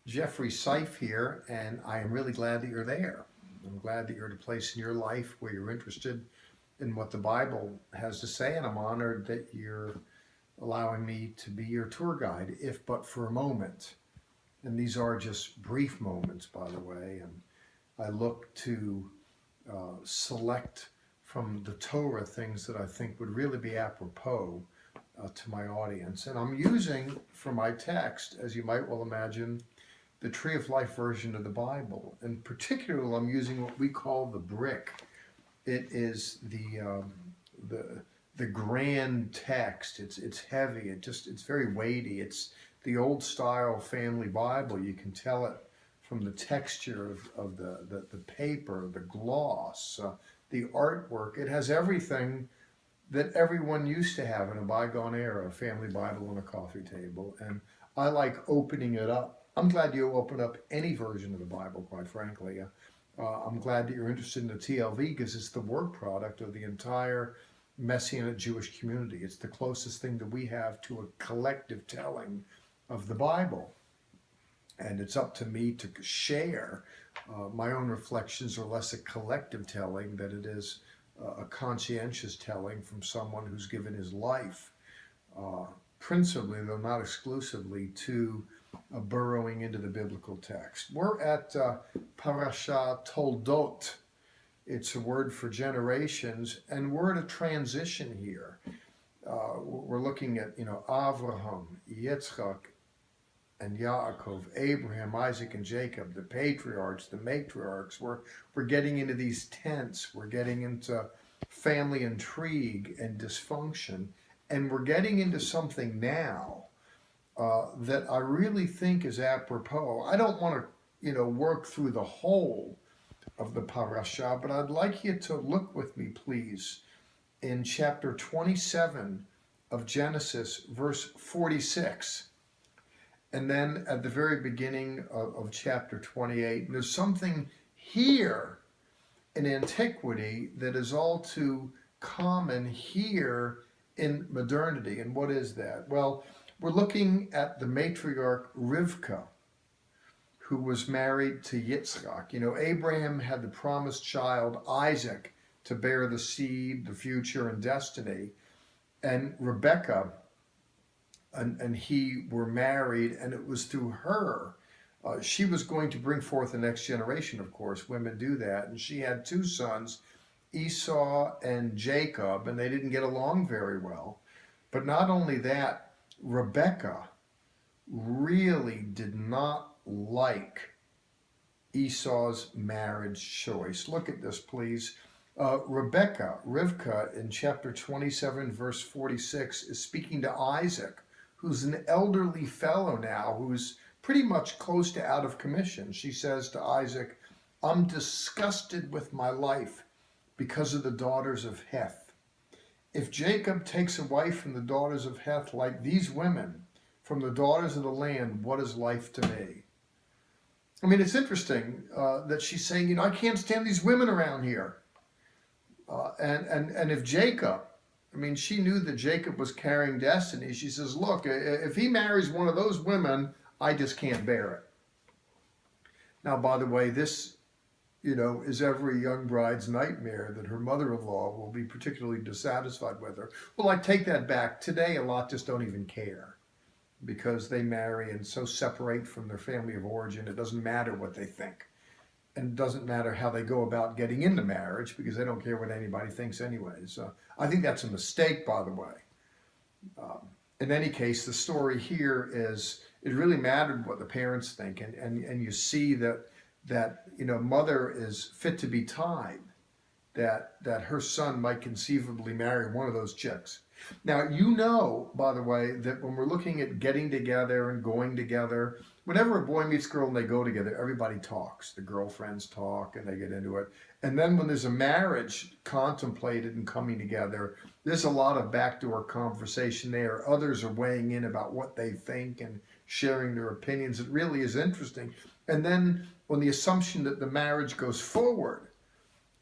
Jeffrey Seif here, and I am really glad that you're there. I'm glad that you're at a place in your life where you're interested in what the Bible has to say, and I'm honored that you're allowing me to be your tour guide, if but for a moment. And these are just brief moments, by the way, and I look to select from the Torah things that I think would really be apropos to my audience. And I'm using for my text, as you might well imagine, the Tree of Life version of the Bible. In particular, I'm using what we call the brick. It is the grand text. It's heavy. It's very weighty. It's the old style family Bible. You can tell it from the texture of the paper, the gloss, the artwork. It has everything that everyone used to have in a bygone era, a family Bible on a coffee table. And I like opening it up. I'm glad you open up any version of the Bible, quite frankly. I'm glad that you're interested in the TLV because it's the work product of the entire Messianic Jewish community. It's the closest thing that we have to a collective telling of the Bible. And it's up to me to share my own reflections, or less a collective telling than it is a conscientious telling from someone who's given his life, principally, though not exclusively, to burrowing into the biblical text. We're at Parashat Toledot. It's a word for generations, and we're at a transition here. We're looking at, Avraham, Yitzchak, and Yaakov, Abraham, Isaac, and Jacob, the patriarchs, the matriarchs. We're getting into these tents. We're getting into family intrigue and dysfunction, and we're getting into something now that I really think is apropos. I don't want to, work through the whole of the parasha, but I'd like you to look with me, please, in chapter 27 of Genesis, verse 46. And then at the very beginning of chapter 28, and there's something here in antiquity that is all too common here in modernity. And what is that? Well, we're looking at the matriarch Rivka, who was married to Yitzchak. Abraham had the promised child, Isaac, to bear the seed, the future, and destiny. And Rebekah and he were married, and it was through her. She was going to bring forth the next generation, of course. Women do that. And she had two sons, Esau and Jacob, and they didn't get along very well. But not only that, Rebekah really did not like Esau's marriage choice. Look at this, please. Rivka, in chapter 27, verse 46, is speaking to Isaac, who's an elderly fellow now, who's pretty much close to out of commission. She says to Isaac, "I'm disgusted with my life because of the daughters of Heth. If Jacob takes a wife from the daughters of Heth like these women, from the daughters of the land, what is life to me?" I mean, it's interesting that she's saying, I can't stand these women around here. And if Jacob, she knew that Jacob was carrying destiny. She says, look, if he marries one of those women, I just can't bear it. Now, by the way, this, is every young bride's nightmare, that her mother-in-law will be particularly dissatisfied with her. Well, I take that back. Today, a lot just don't even care because they marry and so separate from their family of origin. It doesn't matter what they think. And it doesn't matter how they go about getting into marriage because they don't care what anybody thinks anyways. I think that's a mistake, by the way. In any case, the story here is it really mattered what the parents think. And you see that mother is fit to be tied, that her son might conceivably marry one of those chicks. Now, by the way, that when we're looking at getting together and going together, whenever a boy meets a girl and they go together, everybody talks. The girlfriends talk and they get into it. And then when there's a marriage contemplated and coming together, there's a lot of backdoor conversation there. Others are weighing in about what they think and sharing their opinions. It really is interesting. And then on the assumption that the marriage goes forward,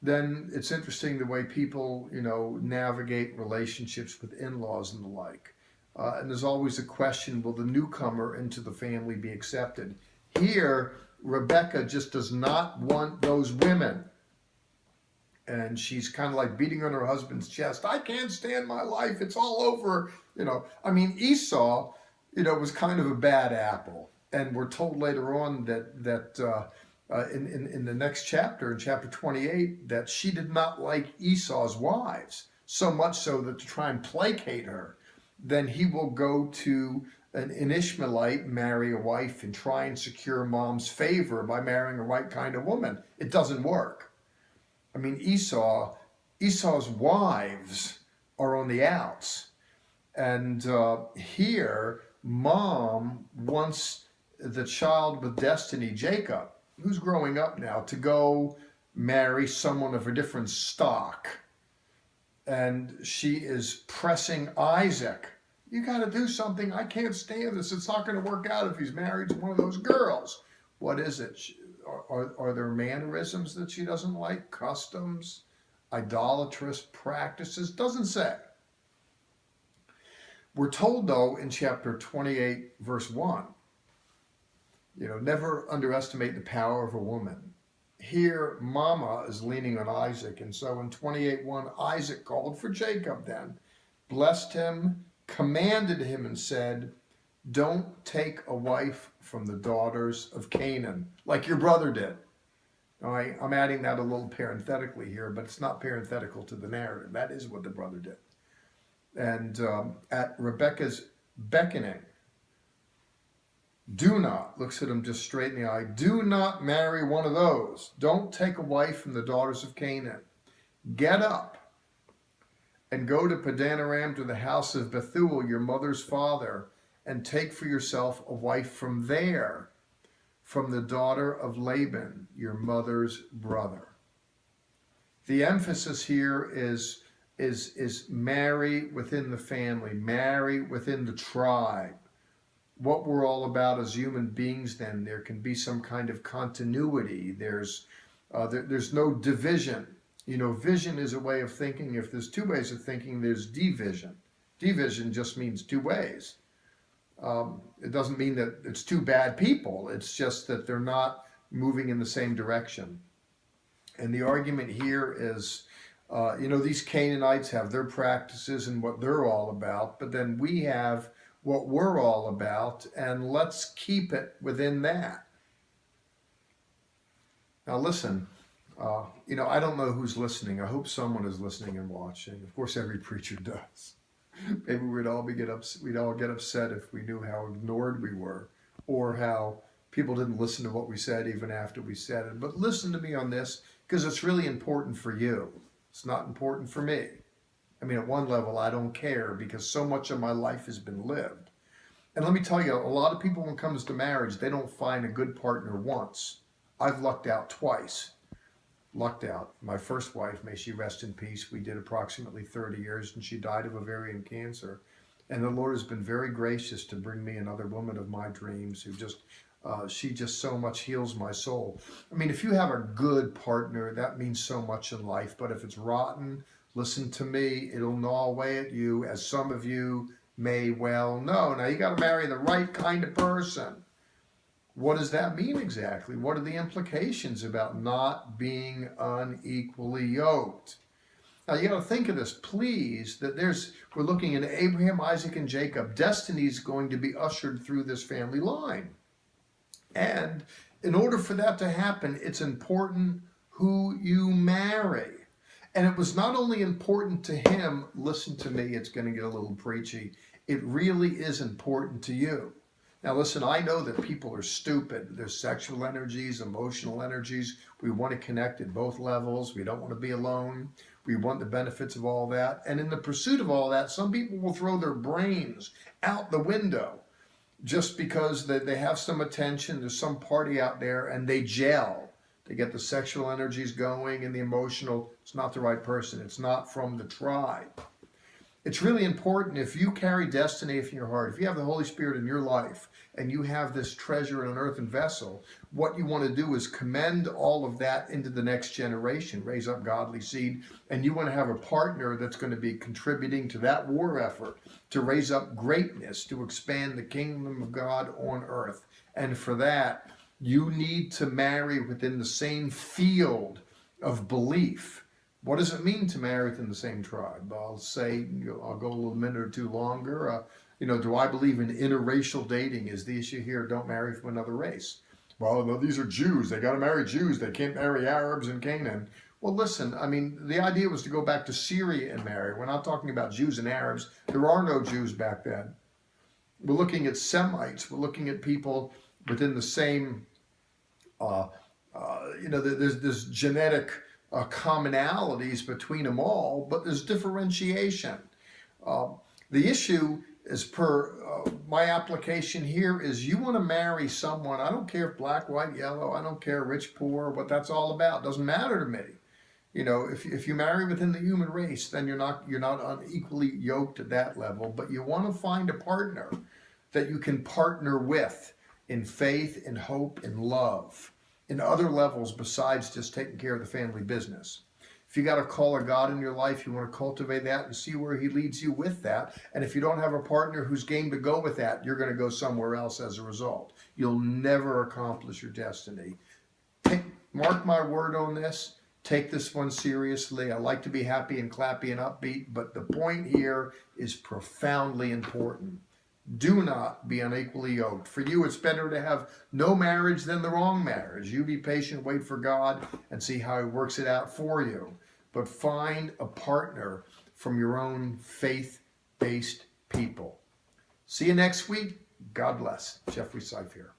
then it's interesting the way people, navigate relationships with in-laws and the like. And there's always a question, will the newcomer into the family be accepted? Here, Rebecca just does not want those women. And she's kind of like beating on her husband's chest. I can't stand my life. It's all over. I mean, Esau, was kind of a bad apple. And we're told later on that in the next chapter, in chapter 28, that she did not like Esau's wives, so much so that to try and placate her, then he will go to an Ishmaelite, marry a wife, and try and secure mom's favor by marrying a right kind of woman. It doesn't work. I mean, Esau's wives are on the outs. And here, mom wants the child with destiny, Jacob, who's growing up now, to go marry someone of a different stock. And she is pressing Isaac. You got to do something. I can't stand this. It's not going to work out if he's married to one of those girls. What is it? Are there mannerisms that she doesn't like? Customs? Idolatrous practices? Doesn't say. We're told, though, in chapter 28, verse 1, never underestimate the power of a woman. Here, Mama is leaning on Isaac, and so in 28:1, Isaac called for Jacob then, blessed him, commanded him, and said, don't take a wife from the daughters of Canaan, like your brother did. All right, I'm adding that a little parenthetically here, but it's not parenthetical to the narrative. That is what the brother did. And at Rebekah's beckoning, do not, looks at him just straight in the eye, do not marry one of those. Don't take a wife from the daughters of Canaan. Get up and go to Padan Aram, to the house of Bethuel, your mother's father, and take for yourself a wife from there, from the daughter of Laban, your mother's brother. The emphasis here is marry within the family, marry within the tribe. What we're all about as human beings, then, there can be some kind of continuity. There's no division. Vision is a way of thinking. If there's two ways of thinking, there's division. Division just means two ways. It doesn't mean that it's two bad people. It's just that they're not moving in the same direction. And the argument here is, these Canaanites have their practices and what they're all about, but then we have what we're all about, and let's keep it within that. Now listen, I don't know who's listening. I hope someone is listening and watching. Of course, every preacher does. Maybe we'd all get upset if we knew how ignored we were, or how people didn't listen to what we said even after we said it. But listen to me on this, because it's really important for you. It's not important for me. I mean, at one level, I don't care, because so much of my life has been lived. And let me tell you, a lot of people, when it comes to marriage, they don't find a good partner once. I've lucked out twice. Lucked out. My first wife, may she rest in peace, we did approximately 30 years, and she died of ovarian cancer. And the Lord has been very gracious to bring me another woman of my dreams who she just so much heals my soul. I mean, if you have a good partner, that means so much in life. But if it's rotten, listen to me, it'll gnaw away at you, as some of you may well know. Now, you got to marry the right kind of person. What does that mean exactly? What are the implications about not being unequally yoked? Now, you got to think of this, please, that we're looking at Abraham, Isaac, and Jacob. Destiny is going to be ushered through this family line. And in order for that to happen, it's important who you marry. And it was not only important to him, listen to me, it's going to get a little preachy, it really is important to you. Now listen, I know that people are stupid. There's sexual energies, emotional energies. We want to connect at both levels. We don't want to be alone. We want the benefits of all that. And in the pursuit of all that, some people will throw their brains out the window just because they have some attention. There's some party out there and they gel. They get the sexual energies going and the emotional. It's not the right person. It's not from the tribe. It's really important, if you carry destiny in your heart, if you have the Holy Spirit in your life and you have this treasure in an earthen vessel, what you want to do is commend all of that into the next generation, raise up godly seed, and you want to have a partner that's going to be contributing to that war effort, to raise up greatness, to expand the kingdom of God on earth. And for that, You need to marry within the same field of belief. What does it mean to marry within the same tribe? I'll say, I'll go a little minute or two longer. Do I believe in interracial dating? Is the issue here? Don't marry from another race. Well, no, these are Jews. They got to marry Jews. They can't marry Arabs in Canaan. Well, listen, I mean, the idea was to go back to Syria and marry. We're not talking about Jews and Arabs. There are no Jews back then. We're looking at Semites. We're looking at people within the same, there's genetic commonalities between them all, but there's differentiation. The issue is my application here is you want to marry someone, I don't care if black, white, yellow, I don't care rich, poor, what that's all about. It doesn't matter to me. If you marry within the human race, then you're not unequally yoked at that level, but you want to find a partner that you can partner with in faith, in hope, in love, in other levels besides just taking care of the family business. If you got a call of God in your life, you want to cultivate that and see where he leads you with that. And if you don't have a partner who's game to go with that, you're going to go somewhere else as a result. You'll never accomplish your destiny. Mark my word on this. Take this one seriously. I like to be happy and clappy and upbeat, but the point here is profoundly important. Do not be unequally yoked. For you, it's better to have no marriage than the wrong marriage. You be patient, wait for God, and see how he works it out for you. But find a partner from your own faith-based people. See you next week. God bless. Jeffrey Seif here.